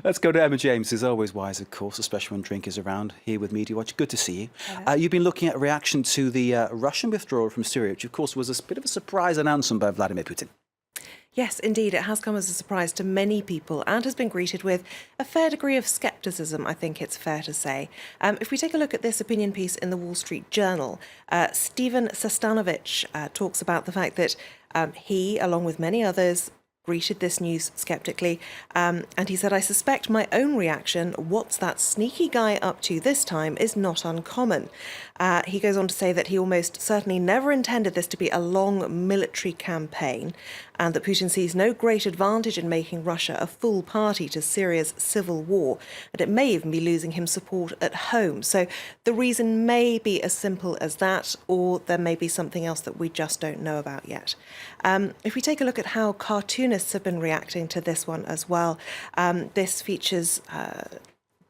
Let's go to Emma James, who's always wise, of course, especially when drink is around, here with MediaWatch. Good to see you. You've been looking at a reaction to the Russian withdrawal from Syria, which, of course, was a bit of a surprise announcement by Vladimir Putin. Yes, indeed. It has come as a surprise to many people and has been greeted with a fair degree of scepticism, I think it's fair to say. If we take a look at this opinion piece in the Wall Street Journal, Stephen Sestanovich talks about the fact that he, along with many others, greeted this news sceptically, and he said, "I suspect my own reaction, what's that sneaky guy up to this time, is not uncommon." He goes on to say that he almost certainly never intended this to be a long military campaign, and that Putin sees no great advantage in making Russia a full party to Syria's civil war, and it may even be losing him support at home. So the reason may be as simple as that, or there may be something else that we just don't know about yet. If we take a look at how cartoonists have been reacting to this one as well, this features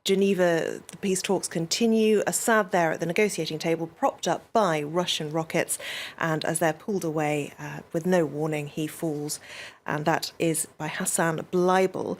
Geneva, the peace talks continue. Assad there at the negotiating table, propped up by Russian rockets, and as they're pulled away with no warning, he falls. And that is by Hassan Bleibel.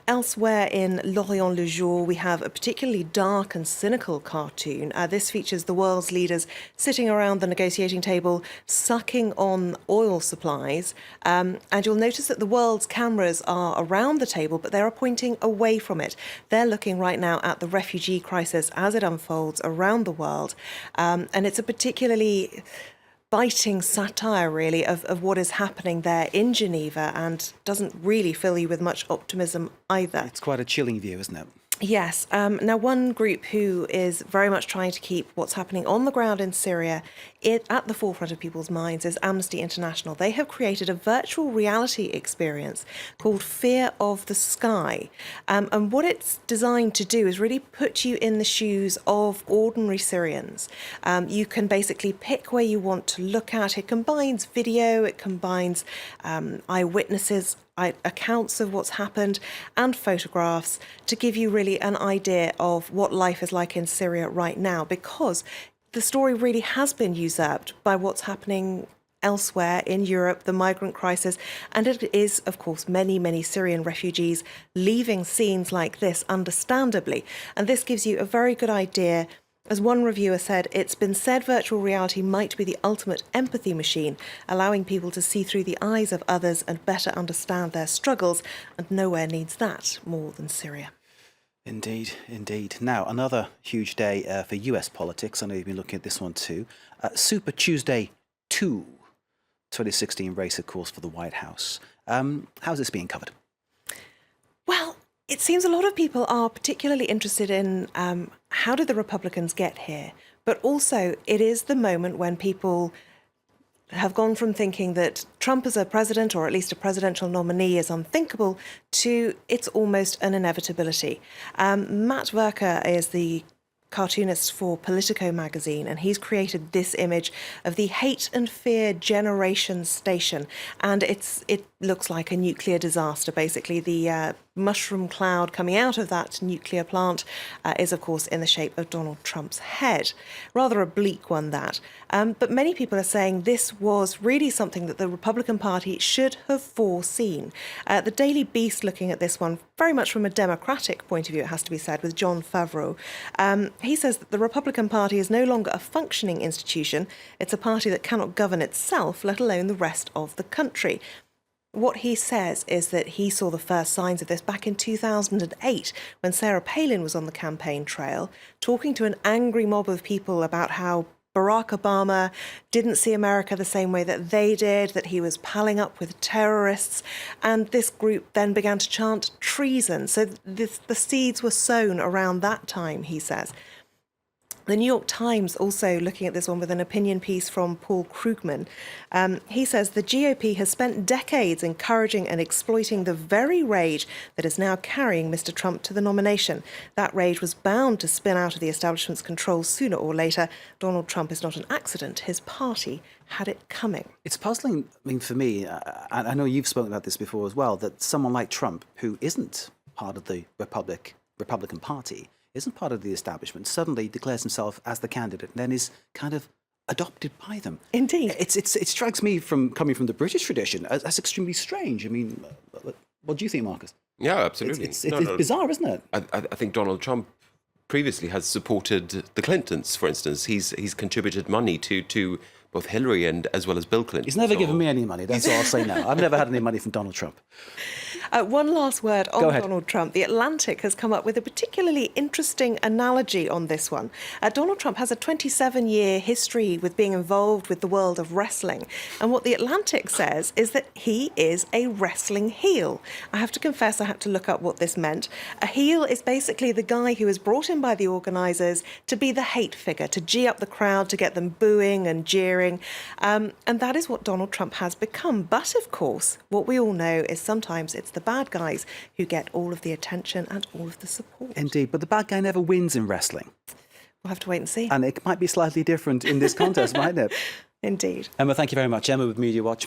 Elsewhere in L'Orient Le Jour, we have a particularly dark and cynical cartoon. This features the world's leaders sitting around the negotiating table, sucking on oil supplies. And you'll notice that the world's cameras are around the table, but they're pointing away from it. They're looking right now at the refugee crisis as it unfolds around the world. And it's a particularly biting satire, really, of what is happening there in Geneva, and doesn't really fill you with much optimism either. It's quite a chilling view, isn't it? Yes. Now, one group who is very much trying to keep what's happening on the ground in Syria at the forefront of people's minds is Amnesty International. They have created a virtual reality experience called Fear of the Sky. And what it's designed to do is really put you in the shoes of ordinary Syrians. You can basically pick where you want to look at. It combines video, it combines eyewitnesses, accounts of what's happened, and photographs to give you really an idea of what life is like in Syria right now, because the story really has been usurped by what's happening elsewhere in Europe, the migrant crisis, and it is, of course, many, many Syrian refugees leaving scenes like this, understandably. And this gives you a very good idea. As one reviewer said, it's been said virtual reality might be the ultimate empathy machine, allowing people to see through the eyes of others and better understand their struggles, and nowhere needs that more than Syria. Indeed, indeed. Now, another huge day for US politics. I know you've been looking at this one too. Super Tuesday 2, 2016 race, of course, for the White House. How's this being covered? Well, it seems a lot of people are particularly interested in how did the Republicans get here? But also, it is the moment when people have gone from thinking that Trump as a president, or at least a presidential nominee, is unthinkable, to it's almost an inevitability. Matt Verker is the cartoonist for Politico magazine, and he's created this image of the hate and fear generation station, and it looks like a nuclear disaster. Basically, the mushroom cloud coming out of that nuclear plant is, of course, in the shape of Donald Trump's head. Rather a bleak one, that. But many people are saying this was really something that the Republican Party should have foreseen. The Daily Beast, looking at this one very much from a Democratic point of view, it has to be said, with John Favreau, he says that the Republican Party is no longer a functioning institution. It's a party that cannot govern itself, let alone the rest of the country. What he says is that he saw the first signs of this back in 2008 when Sarah Palin was on the campaign trail, talking to an angry mob of people about how Barack Obama didn't see America the same way that they did, that he was palling up with terrorists. And this group then began to chant treason. So the seeds were sown around that time, he says. The New York Times also looking at this one with an opinion piece from Paul Krugman. He says the GOP has spent decades encouraging and exploiting the very rage that is now carrying Mr. Trump to the nomination. That rage was bound to spin out of the establishment's control sooner or later. Donald Trump is not an accident. His party had it coming. It's puzzling, I mean, for me, I know you've spoken about this before as well, that someone like Trump, who isn't part of the Republican Party, isn't part of the establishment, suddenly declares himself as the candidate and then is kind of adopted by them. Indeed. It strikes me, from coming from the British tradition, as extremely strange. I mean, what do you think, Marcus? Yeah, absolutely. It's bizarre, isn't it? I think Donald Trump previously has supported the Clintons, for instance. He's contributed money to both Hillary and as well as Bill Clinton. He's never given me any money. That's all I'll say now. I've never had any money from Donald Trump. One last word on Go ahead. Donald Trump. The Atlantic has come up with a particularly interesting analogy on this one. Donald Trump has a 27-year history with being involved with the world of wrestling. And what the Atlantic says is that he is a wrestling heel. I have to confess I had to look up what this meant. A heel is basically the guy who is brought in by the organisers to be the hate figure, to gee up the crowd, to get them booing and jeering. And that is what Donald Trump has become. But, of course, what we all know is sometimes it's the bad guys who get all of the attention and all of the support. Indeed, but the bad guy never wins in wrestling. We'll have to wait and see. And it might be slightly different in this contest, mightn't it? Indeed. Emma, thank you very much. Emma with MediaWatch.